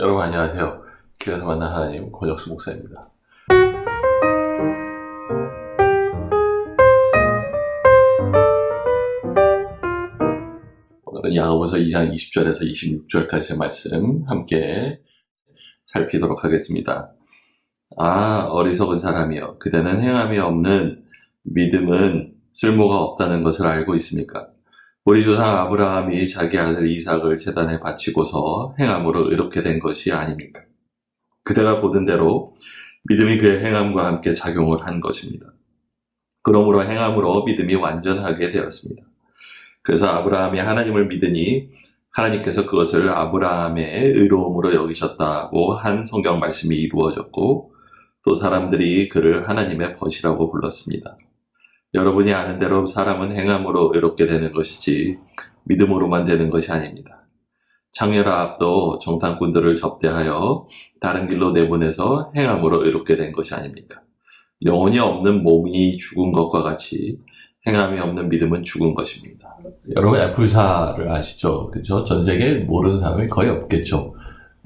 여러분 안녕하세요. 길에서 만난 하나님 권혁수 목사입니다. 오늘은 야고보서 2장 20절에서 26절까지의 말씀 함께 살피도록 하겠습니다. 어리석은 사람이여, 그대는 행함이 없는 믿음은 쓸모가 없다는 것을 알고 있습니까? 우리 조상 아브라함이 자기 아들 이삭을 제단에 바치고서 행함으로 의롭게 된 것이 아닙니까? 그대가 보던 대로 믿음이 그의 행함과 함께 작용을 한 것입니다. 그러므로 행함으로 믿음이 완전하게 되었습니다. 그래서 아브라함이 하나님을 믿으니 하나님께서 그것을 아브라함의 의로움으로 여기셨다고 한 성경 말씀이 이루어졌고, 또 사람들이 그를 하나님의 벗이라고 불렀습니다. 여러분이 아는 대로 사람은 행함으로 의롭게 되는 것이지 믿음으로만 되는 것이 아닙니다. 창녀 라합도 정탐꾼들을 접대하여 다른 길로 내보내서 행함으로 의롭게 된 것이 아닙니까? 영혼이 없는 몸이 죽은 것과 같이 행함이 없는 믿음은 죽은 것입니다. 여러분 애플사를 아시죠? 그죠? 전 세계에 모르는 사람이 거의 없겠죠.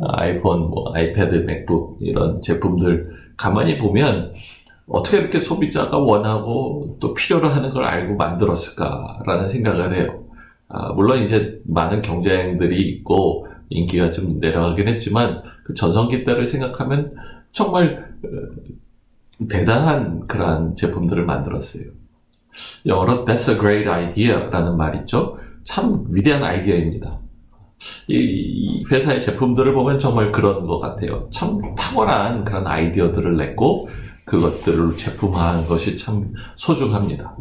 아이폰, 아이패드, 맥북 이런 제품들 가만히 보면 어떻게 이렇게 소비자가 원하고 또 필요로 하는 걸 알고 만들었을까라는 생각을 해요. 물론 이제 많은 경쟁들이 있고 인기가 좀 내려가긴 했지만 그 전성기 때를 생각하면 정말 대단한 그러한 제품들을 만들었어요. 영어로 That's a great idea 라는 말 있죠. 참 위대한 아이디어입니다. 이 회사의 제품들을 보면 정말 그런 것 같아요. 참 탁월한 그런 아이디어들을 냈고 그것들을 제품화한 것이 참 소중합니다.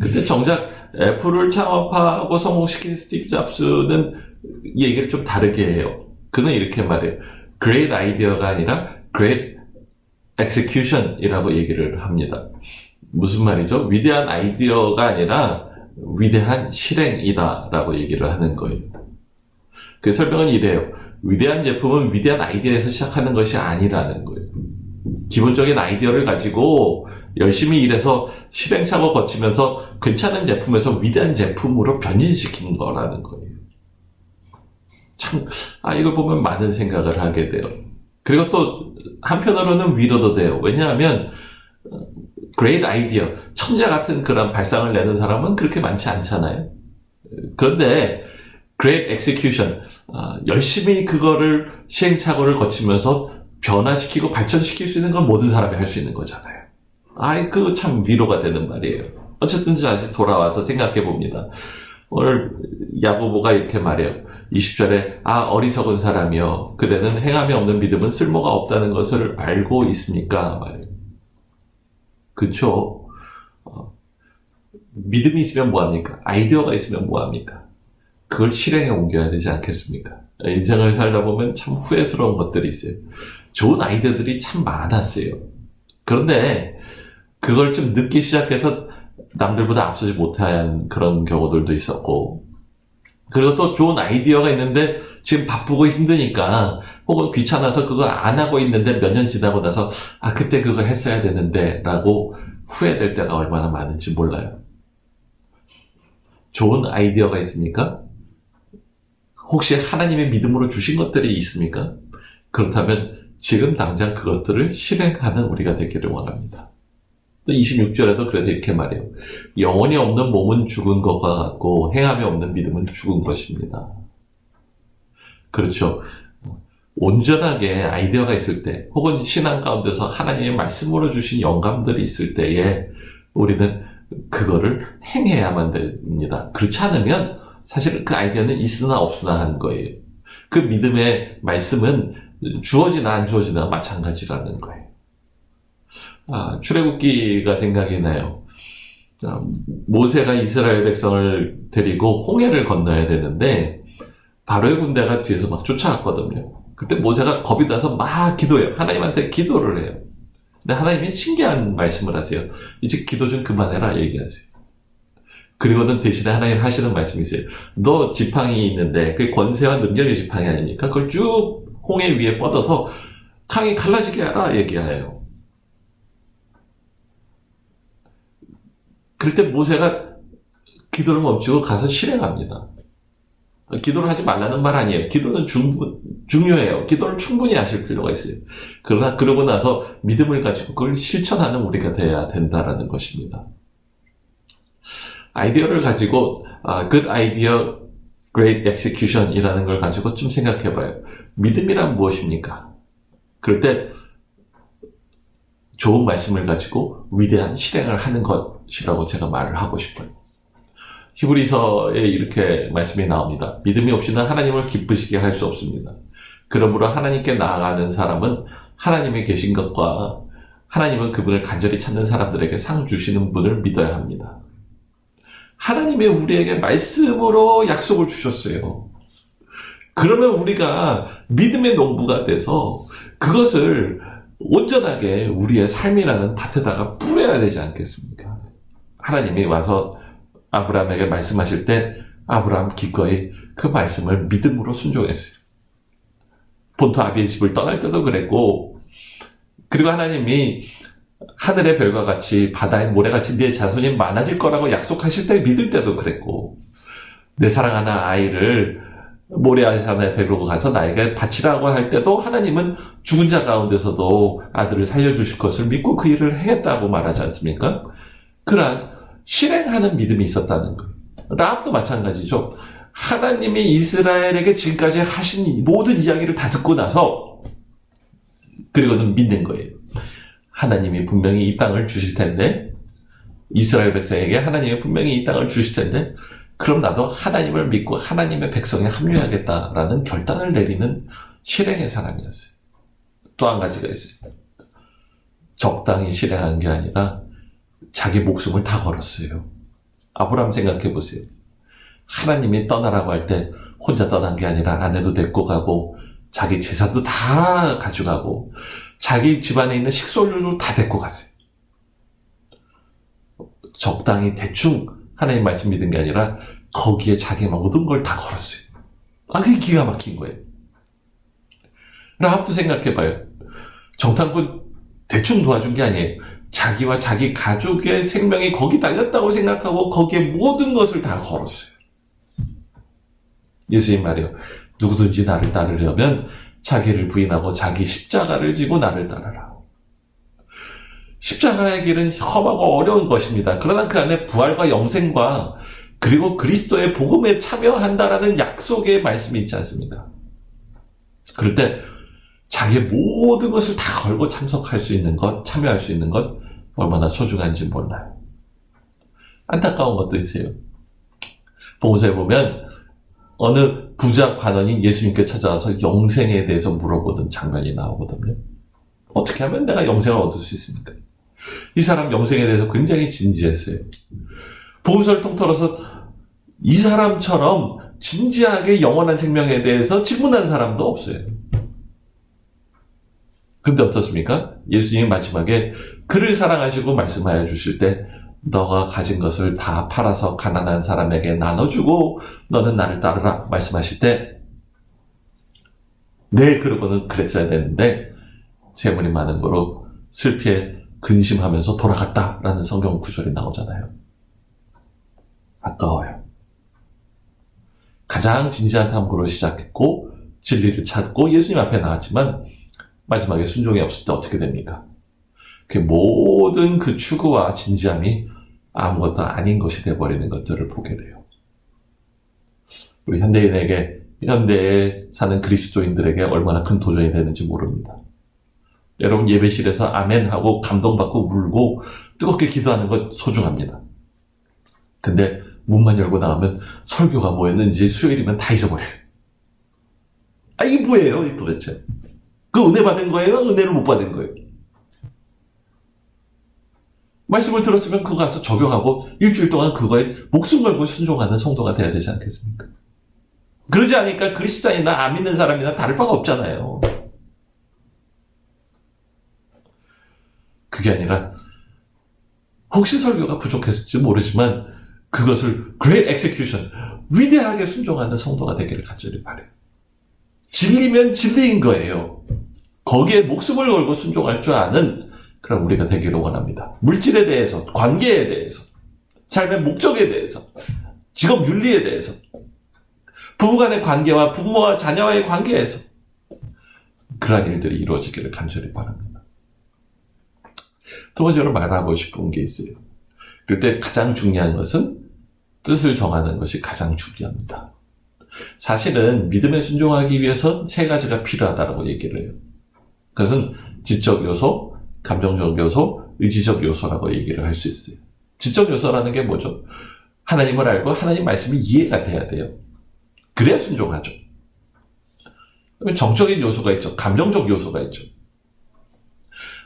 근데 정작 애플을 창업하고 성공시킨 스티브 잡스는 얘기를 좀 다르게 해요. 그는 이렇게 말해요. Great idea가 아니라 Great execution이라고 얘기를 합니다. 무슨 말이죠? 위대한 아이디어가 아니라 위대한 실행이다 라고 얘기를 하는 거예요. 그 설명은 이래요. 위대한 제품은 위대한 아이디어에서 시작하는 것이 아니라는 거예요. 기본적인 아이디어를 가지고 열심히 일해서 실행착오 거치면서 괜찮은 제품에서 위대한 제품으로 변신시키는 거라는 거예요. 참, 이걸 보면 많은 생각을 하게 돼요. 그리고 또 한편으로는 위로도 돼요. 왜냐하면 great idea, 천재 같은 그런 발상을 내는 사람은 그렇게 많지 않잖아요. 그런데 great execution, 열심히 그거를 시행착오를 거치면서 변화시키고 발전시킬 수 있는 건 모든 사람이 할 수 있는 거잖아요. 그거 참 위로가 되는 말이에요. 어쨌든 다시 돌아와서 생각해 봅니다. 오늘 야고보가 이렇게 말해요. 20절에 어리석은 사람이여, 그대는 행함이 없는 믿음은 쓸모가 없다는 것을 알고 있습니까? 말해요. 그쵸? 믿음이 있으면 뭐합니까? 아이디어가 있으면 뭐합니까? 그걸 실행에 옮겨야 되지 않겠습니까? 인생을 살다 보면 참 후회스러운 것들이 있어요. 좋은 아이디어들이 참 많았어요. 그런데 그걸 좀 늦게 시작해서 남들보다 앞서지 못한 그런 경우들도 있었고, 그리고 또 좋은 아이디어가 있는데 지금 바쁘고 힘드니까 혹은 귀찮아서 그거 안 하고 있는데 몇 년 지나고 나서 그때 그거 했어야 되는데 라고 후회될 때가 얼마나 많은지 몰라요. 좋은 아이디어가 있습니까? 혹시 하나님의 믿음으로 주신 것들이 있습니까? 그렇다면 지금 당장 그것들을 실행하는 우리가 되기를 원합니다. 또 26절에도 그래서 이렇게 말해요. 영혼이 없는 몸은 죽은 것과 같고 행함이 없는 믿음은 죽은 것입니다. 그렇죠. 온전하게 아이디어가 있을 때 혹은 신앙 가운데서 하나님의 말씀으로 주신 영감들이 있을 때에 우리는 그거를 행해야만 됩니다. 그렇지 않으면 사실은 그 아이디어는 있으나 없으나 하는 거예요. 그 믿음의 말씀은 주어지나 안 주어지나 마찬가지라는 거예요. 출애굽기가 생각이 나요. 모세가 이스라엘 백성을 데리고 홍해를 건너야 되는데 바로의 군대가 뒤에서 막 쫓아갔거든요. 그때 모세가 겁이 나서 막 기도해요. 하나님한테 기도를 해요. 근데 하나님이 신기한 말씀을 하세요. 이제 기도 좀 그만해라 얘기하세요. 그리고는 대신에 하나님 하시는 말씀이 있어요. 너 지팡이 있는데 그게 권세와 능력의 지팡이 아닙니까? 그걸 쭉 홍해 위에 뻗어서 강이 갈라지게 하라 얘기해요. 그럴 때 모세가 기도를 멈추고 가서 실행합니다. 기도를 하지 말라는 말 아니에요. 기도는 중요해요. 기도를 충분히 하실 필요가 있어요. 그러나 그러고 나서 믿음을 가지고 그걸 실천하는 우리가 돼야 된다라는 것입니다. 아이디어를 가지고 good idea, great execution이라는 걸 가지고 좀 생각해봐요. 믿음이란 무엇입니까? 그럴 때 좋은 말씀을 가지고 위대한 실행을 하는 것이라고 제가 말을 하고 싶어요. 히브리서에 이렇게 말씀이 나옵니다. 믿음이 없이는 하나님을 기쁘시게 할 수 없습니다. 그러므로 하나님께 나아가는 사람은 하나님이 계신 것과 하나님은 그분을 간절히 찾는 사람들에게 상 주시는 분을 믿어야 합니다. 하나님이 우리에게 말씀으로 약속을 주셨어요. 그러면 우리가 믿음의 농부가 돼서 그것을 온전하게 우리의 삶이라는 밭에다가 뿌려야 되지 않겠습니까? 하나님이 와서 아브라함에게 말씀하실 때 아브라함 기꺼이 그 말씀을 믿음으로 순종했어요. 본토 아비의 집을 떠날 때도 그랬고, 그리고 하나님이 하늘의 별과 같이 바다의 모래같이 네 자손이 많아질 거라고 약속하실 때 믿을 때도 그랬고, 내 사랑하는 아이를 모리아산에 데리고 가서 나에게 바치라고 할 때도 하나님은 죽은 자 가운데서도 아들을 살려주실 것을 믿고 그 일을 하겠다고 말하지 않습니까? 그러한 실행하는 믿음이 있었다는 거예요. 라합도 마찬가지죠. 하나님이 이스라엘에게 지금까지 하신 모든 이야기를 다 듣고 나서 그리고는 믿는 거예요. 하나님이 분명히 이 땅을 주실 텐데, 이스라엘 백성에게 하나님이 분명히 이 땅을 주실 텐데, 그럼 나도 하나님을 믿고 하나님의 백성에 합류하겠다라는 결단을 내리는 실행의 사람이었어요. 또 한 가지가 있어요. 적당히 실행한 게 아니라 자기 목숨을 다 걸었어요. 아브라함 생각해 보세요. 하나님이 떠나라고 할 때 혼자 떠난 게 아니라 아내도 데리고 가고 자기 재산도 다 가져가고 자기 집안에 있는 식솔들도 다 데리고 갔어요. 적당히 대충 하나님 말씀 믿은 게 아니라 거기에 자기 모든 걸 다 걸었어요. 그게 기가 막힌 거예요. 라합도 생각해봐요. 정탐꾼 대충 도와준 게 아니에요. 자기와 자기 가족의 생명이 거기 달렸다고 생각하고 거기에 모든 것을 다 걸었어요. 예수님 말이요. 누구든지 나를 따르려면 자기를 부인하고 자기 십자가를 지고 나를 따르라. 십자가의 길은 험하고 어려운 것입니다. 그러나 그 안에 부활과 영생과 그리고 그리스도의 복음에 참여한다라는 약속의 말씀이 있지 않습니까? 그럴 때 자기의 모든 것을 다 걸고 참석할 수 있는 것, 참여할 수 있는 것 얼마나 소중한지 몰라요. 안타까운 것도 있어요. 복음서에 보면 어느 부자 관원이 예수님께 찾아와서 영생에 대해서 물어보는 장면이 나오거든요. 어떻게 하면 내가 영생을 얻을 수 있습니까? 이 사람 영생에 대해서 굉장히 진지했어요. 복음서를 통틀어서 이 사람처럼 진지하게 영원한 생명에 대해서 질문한 사람도 없어요. 그런데 어떻습니까? 예수님이 마지막에 그를 사랑하시고 말씀하여 주실 때 너가 가진 것을 다 팔아서 가난한 사람에게 나눠주고 너는 나를 따르라 말씀하실 때 네, 그러고는 그랬어야 되는데 재물이 많은 거로 슬피에 근심하면서 돌아갔다라는 성경 구절이 나오잖아요. 아까워요. 가장 진지한 탐구로 시작했고 진리를 찾고 예수님 앞에 나왔지만 마지막에 순종이 없을 때 어떻게 됩니까? 그 모든 그 추구와 진지함이 아무것도 아닌 것이 되어버리는 것들을 보게 돼요. 우리 현대에 사는 그리스도인들에게 얼마나 큰 도전이 되는지 모릅니다. 여러분 예배실에서 아멘하고 감동받고 울고 뜨겁게 기도하는 것 소중합니다. 근데 문만 열고 나오면 설교가 뭐였는지 수요일이면 다 잊어버려요. 이게 뭐예요 도대체? 그 은혜 받은 거예요? 은혜를 못 받은 거예요? 말씀을 들었으면 그거 가서 적용하고 일주일 동안 그거에 목숨 걸고 순종하는 성도가 돼야 되지 않겠습니까? 그러지 않으니까 그리스도인이나 안 믿는 사람이나 다를 바가 없잖아요. 그게 아니라 혹시 설교가 부족했을지 모르지만 그것을 great execution, 위대하게 순종하는 성도가 되기를 간절히 바라요. 진리면 진리인 거예요. 거기에 목숨을 걸고 순종할 줄 아는 그런 우리가 되기를 원합니다. 물질에 대해서, 관계에 대해서, 삶의 목적에 대해서, 직업 윤리에 대해서 부부간의 관계와 부모와 자녀와의 관계에서 그러한 일들이 이루어지기를 간절히 바랍니다. 두 번째로 말하고 싶은 게 있어요. 그때 가장 중요한 것은 뜻을 정하는 것이 가장 중요합니다. 사실은 믿음에 순종하기 위해서 세 가지가 필요하다고 얘기를 해요. 그것은 지적 요소, 감정적 요소, 의지적 요소라고 얘기를 할 수 있어요. 지적 요소라는 게 뭐죠? 하나님을 알고 하나님 말씀이 이해가 돼야 돼요. 그래야 순종하죠. 정적인 요소가 있죠. 감정적 요소가 있죠.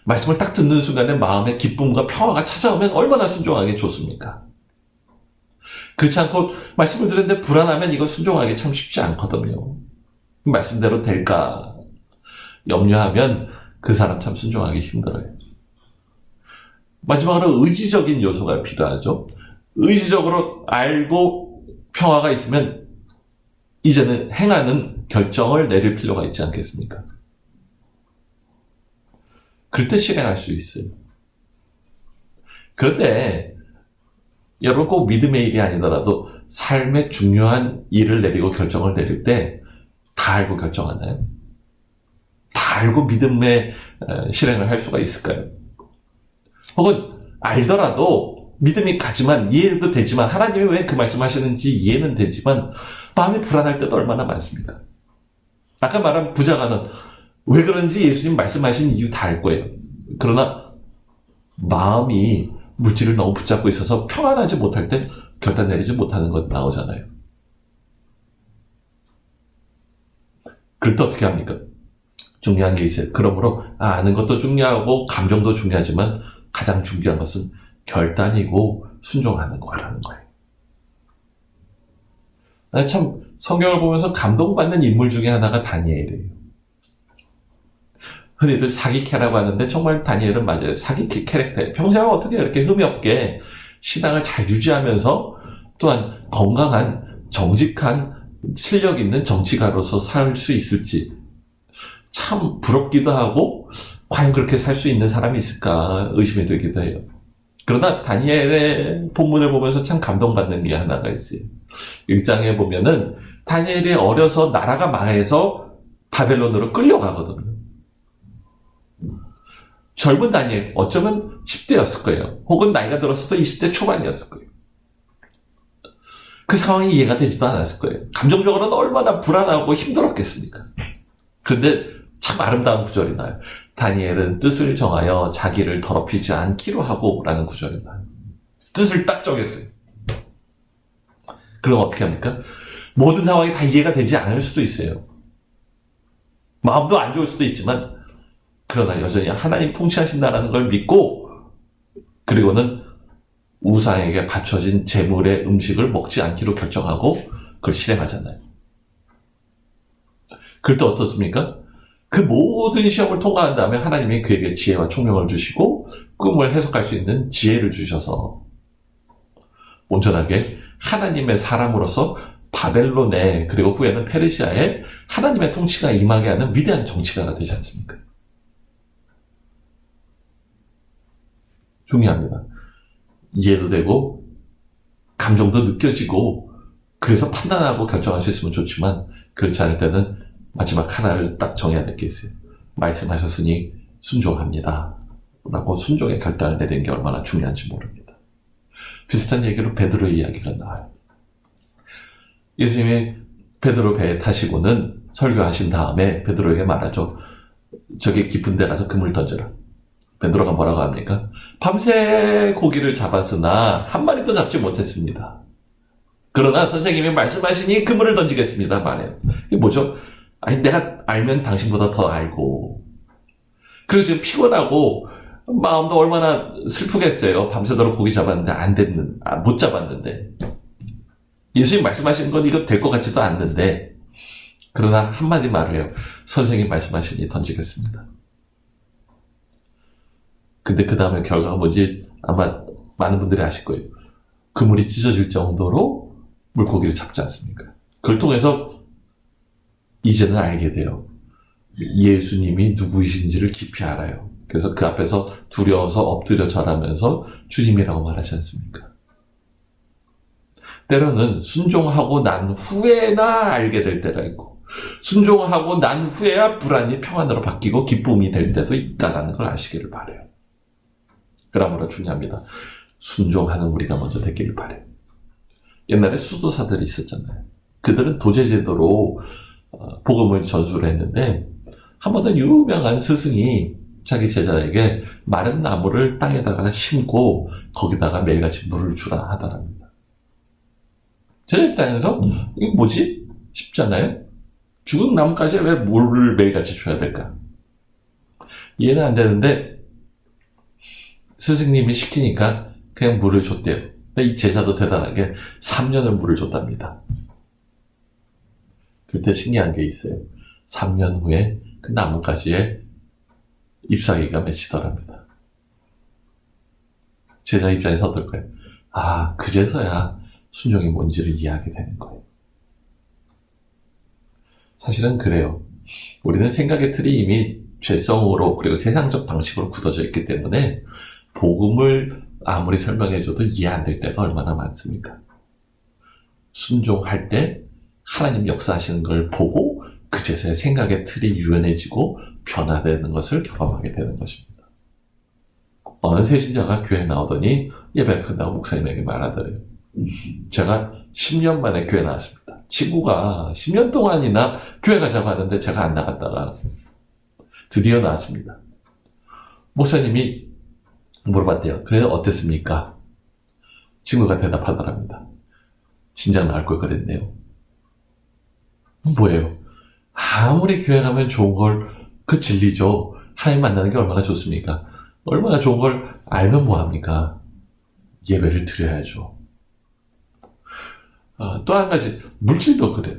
말씀을 딱 듣는 순간에 마음의 기쁨과 평화가 찾아오면 얼마나 순종하기 좋습니까? 그렇지 않고 말씀을 들었는데 불안하면 이거 순종하기 참 쉽지 않거든요. 말씀대로 될까 염려하면 그 사람 참 순종하기 힘들어요. 마지막으로 의지적인 요소가 필요하죠. 의지적으로 알고 평화가 있으면 이제는 행하는 결정을 내릴 필요가 있지 않겠습니까? 그럴 때 실행할 수 있어요. 그런데 여러분 꼭 믿음의 일이 아니더라도 삶의 중요한 일을 내리고 결정을 내릴 때 다 알고 결정하나요? 다 알고 믿음의 실행을 할 수가 있을까요? 혹은 알더라도 믿음이 가지만 이해도 되지만 하나님이 왜 그 말씀하시는지 이해는 되지만 마음이 불안할 때도 얼마나 많습니까? 아까 말한 부자가는 왜 그런지 예수님 말씀하신 이유 다 알 거예요. 그러나 마음이 물질을 너무 붙잡고 있어서 평안하지 못할 때 결단 내리지 못하는 것 나오잖아요. 그럴 때 어떻게 합니까? 중요한 게 있어요. 그러므로 아는 것도 중요하고 감정도 중요하지만 가장 중요한 것은 결단이고 순종하는 거라는 거예요. 난 참 성경을 보면서 감동받는 인물 중에 하나가 다니엘이에요. 흔히들 사기캐라고 하는데 정말 다니엘은 맞아요. 사기캐 캐릭터예요. 평생을 어떻게 이렇게 흠이 없게 신앙을 잘 유지하면서 또한 건강한 정직한 실력 있는 정치가로서 살 수 있을지 참 부럽기도 하고 과연 그렇게 살 수 있는 사람이 있을까 의심이 들기도 해요. 그러나 다니엘의 본문을 보면서 참 감동받는 게 하나가 있어요. 1장에 보면은 다니엘이 어려서 나라가 망해서 바벨론으로 끌려가거든요. 젊은 다니엘, 어쩌면 10대였을 거예요. 혹은 나이가 들었어도 20대 초반이었을 거예요. 그 상황이 이해가 되지도 않았을 거예요. 감정적으로는 얼마나 불안하고 힘들었겠습니까? 그런데 참 아름다운 구절이 나요. 다니엘은 뜻을 정하여 자기를 더럽히지 않기로 하고 라는 구절이 나요. 뜻을 딱 정했어요. 그럼 어떻게 합니까? 모든 상황이 다 이해가 되지 않을 수도 있어요. 마음도 안 좋을 수도 있지만 그러나 여전히 하나님 통치하신다는 걸 믿고 그리고는 우상에게 바쳐진 제물의 음식을 먹지 않기로 결정하고 그걸 실행하잖아요. 그럴 때 어떻습니까? 그 모든 시험을 통과한 다음에 하나님이 그에게 지혜와 총명을 주시고 꿈을 해석할 수 있는 지혜를 주셔서 온전하게 하나님의 사람으로서 바벨론에 그리고 후에는 페르시아에 하나님의 통치가 임하게 하는 위대한 정치가가 되지 않습니까? 중요합니다. 이해도 되고 감정도 느껴지고 그래서 판단하고 결정할 수 있으면 좋지만 그렇지 않을 때는 마지막 하나를 딱 정해야 될 게 있어요. 말씀하셨으니 순종합니다 라고 순종의 결단을 내리는 게 얼마나 중요한지 모릅니다. 비슷한 얘기로 베드로의 이야기가 나와요. 예수님이 베드로 배에 타시고는 설교하신 다음에 베드로에게 말하죠. 저기 깊은 데 가서 그물 던져라. 베드로가 뭐라고 합니까? 밤새 고기를 잡았으나 한 마리도 잡지 못했습니다. 그러나 선생님이 말씀하시니 그물을 던지겠습니다 말해요. 이게 뭐죠? 아니 내가 알면 당신보다 더 알고 그리고 지금 피곤하고 마음도 얼마나 슬프겠어요. 밤새도록 고기 잡았는데 못 잡았는데 예수님 말씀하시는 건 이거 될 것 같지도 않는데 그러나 한마디 말을 해요. 선생님 말씀하시니 던지겠습니다. 근데 그 다음에 결과가 뭔지 아마 많은 분들이 아실 거예요. 그물이 찢어질 정도로 물고기를 잡지 않습니까? 그걸 통해서 이제는 알게 돼요. 예수님이 누구이신지를 깊이 알아요. 그래서 그 앞에서 두려워서 엎드려 절하면서 주님이라고 말하지 않습니까? 때로는 순종하고 난 후에나 알게 될 때가 있고, 순종하고 난 후에야 불안이 평안으로 바뀌고 기쁨이 될 때도 있다는 걸 아시기를 바라요. 그러므로 중요합니다. 순종하는 우리가 먼저 되기를 바라요. 옛날에 수도사들이 있었잖아요. 그들은 도제제도로 복음을 전수를 했는데, 한 번은 유명한 스승이 자기 제자에게 마른 나무를 땅에다가 심고 거기다가 매일같이 물을 주라 하더랍니다. 제 입장에서 이게 뭐지? 쉽잖아요? 죽은 나무까지 왜 물을 매일같이 줘야 될까? 이해는 안 되는데 스승님이 시키니까 그냥 물을 줬대요. 근데 이 제자도 대단하게 3년을 물을 줬답니다. 그때 신기한 게 있어요. 3년 후에 그 나뭇가지에 잎사귀가 맺히더랍니다. 제자 입장에서 어떨까요? 아, 그제서야 순종이 뭔지를 이해하게 되는 거예요. 사실은 그래요. 우리는 생각의 틀이 이미 죄성으로 그리고 세상적 방식으로 굳어져 있기 때문에 복음을 아무리 설명해줘도 이해 안 될 때가 얼마나 많습니까? 순종할 때 하나님 역사하시는 걸 보고 그제서야 생각의 틀이 유연해지고 변화되는 것을 경험하게 되는 것입니다. 어느 새신자가 교회에 나오더니 예배가 끝나고 목사님에게 말하더래요. 제가 10년 만에 교회 나왔습니다. 친구가 10년 동안이나 교회 가자고 하는데 제가 안 나갔다가 드디어 나왔습니다. 목사님이 물어봤대요. 그래서 어땠습니까? 친구가 대답하더랍니다. 진작 나을 걸 그랬네요. 뭐예요? 아무리 교회 가면 좋은 걸 그 진리죠. 하나님 만나는 게 얼마나 좋습니까? 얼마나 좋은 걸 알면 뭐합니까? 예배를 드려야죠. 또 한 가지, 물질도 그래요.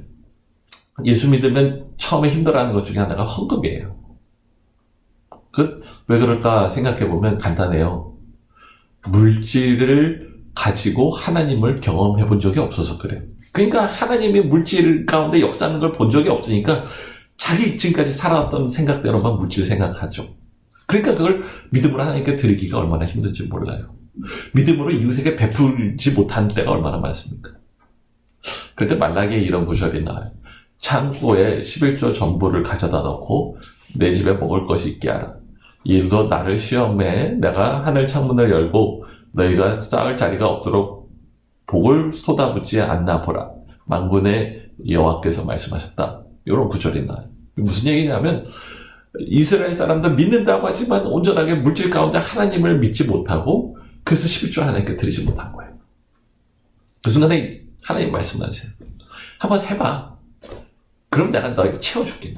예수 믿으면 처음에 힘들어하는 것 중에 하나가 헌금이에요. 왜 그럴까 생각해보면 간단해요. 물질을 가지고 하나님을 경험해 본 적이 없어서 그래요. 그러니까 하나님이 물질 가운데 역사하는 걸 본 적이 없으니까 자기 지금까지 살아왔던 생각대로만 물질 생각하죠. 그러니까 그걸 믿음으로 하나님께 드리기가 얼마나 힘든지 몰라요. 믿음으로 이웃에게 베풀지 못한 때가 얼마나 많습니까? 그럴 때 말라기에 이런 구절이 나와요. 창고에 11조 전부를 가져다 놓고 내 집에 먹을 것이 있게 하라. 이 일로 나를 시험해 내가 하늘 창문을 열고 너희가 쌓을 자리가 없도록 복을 쏟아붓지 않나 보라. 만군의 여호와께서 말씀하셨다. 이런 구절이 나와요. 무슨 얘기냐면 이스라엘 사람들 믿는다고 하지만 온전하게 물질 가운데 하나님을 믿지 못하고 그래서 11조 하나님께 드리지 못한 거예요. 그 순간에 하나님 말씀하세요. 한번 해봐. 그럼 내가 너에게 채워줄게.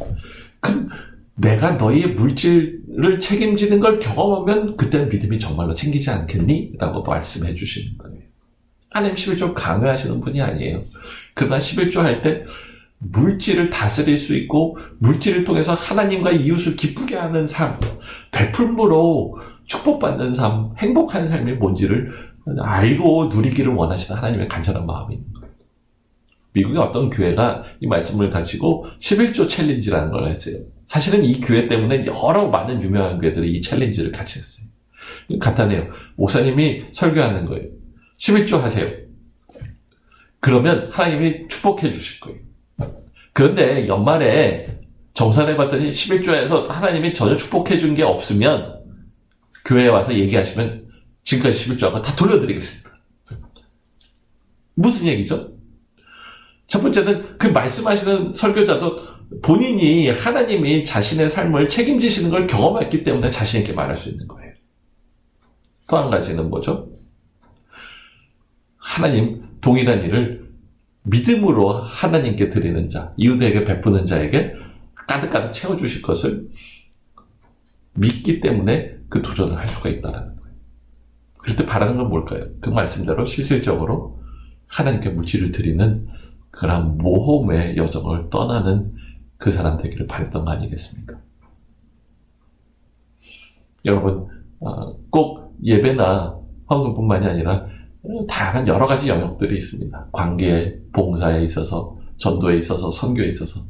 그럼 내가 너희의 물질을 책임지는 걸 경험하면 그때는 믿음이 정말로 생기지 않겠니? 라고 말씀해 주시는 거예요. 하나님 11조 강요하시는 분이 아니에요. 그러나 11조 할 때 물질을 다스릴 수 있고 물질을 통해서 하나님과 이웃을 기쁘게 하는 삶, 베풀므로 축복받는 삶, 행복한 삶이 뭔지를 알고 누리기를 원하시는 하나님의 간절한 마음이 있는 거예요. 미국의 어떤 교회가 이 말씀을 가지고 11조 챌린지라는 걸 했어요. 사실은 이 교회 때문에 여러 많은 유명한 교회들이 이 챌린지를 같이 했어요. 간단해요. 목사님이 설교하는 거예요. 11조 하세요. 그러면 하나님이 축복해 주실 거예요. 그런데 연말에 정산해 봤더니 11조에서 하나님이 전혀 축복해 준 게 없으면 교회에 와서 얘기하시면 지금까지 11조하고 다 돌려드리겠습니다. 무슨 얘기죠? 첫 번째는 그 말씀하시는 설교자도 본인이 하나님이 자신의 삶을 책임지시는 걸 경험했기 때문에 자신 있게 말할 수 있는 거예요. 또 한 가지는 뭐죠? 하나님 동일한 일을 믿음으로 하나님께 드리는 자, 이웃에게 베푸는 자에게 가득가득 채워주실 것을 믿기 때문에 그 도전을 할 수가 있다는 거예요. 그럴 때 바라는 건 뭘까요? 그 말씀대로 실질적으로 하나님께 물질을 드리는 그런 모험의 여정을 떠나는 그 사람 되기를 바랬던 거 아니겠습니까? 여러분, 꼭 예배나 헌금뿐만이 아니라 다양한 여러 가지 영역들이 있습니다. 관계, 봉사에 있어서, 전도에 있어서, 선교에 있어서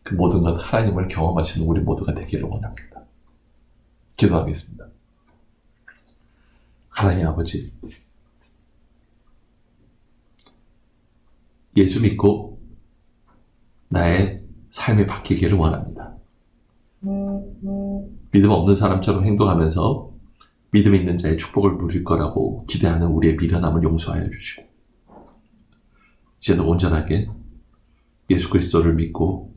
그 모든 것 하나님을 경험하시는 우리 모두가 되기를 원합니다. 기도하겠습니다. 하나님 아버지, 예수 믿고 나의 삶이 바뀌기를 원합니다. 믿음 없는 사람처럼 행동하면서 믿음 있는 자의 축복을 누릴 거라고 기대하는 우리의 미련함을 용서하여 주시고, 이제는 온전하게 예수 그리스도를 믿고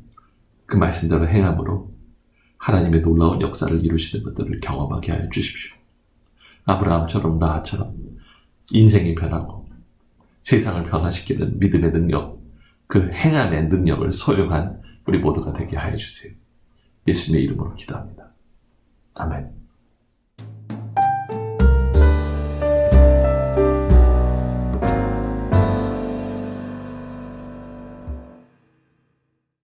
그 말씀대로 행함으로 하나님의 놀라운 역사를 이루시는 것들을 경험하게 하여 주십시오. 아브라함처럼 라하처럼 인생이 변하고 세상을 변화시키는 믿음의 능력, 그 행함의 능력을 소유한 우리 모두가 되게 하여 주세요. 예수님의 이름으로 기도합니다. 아멘.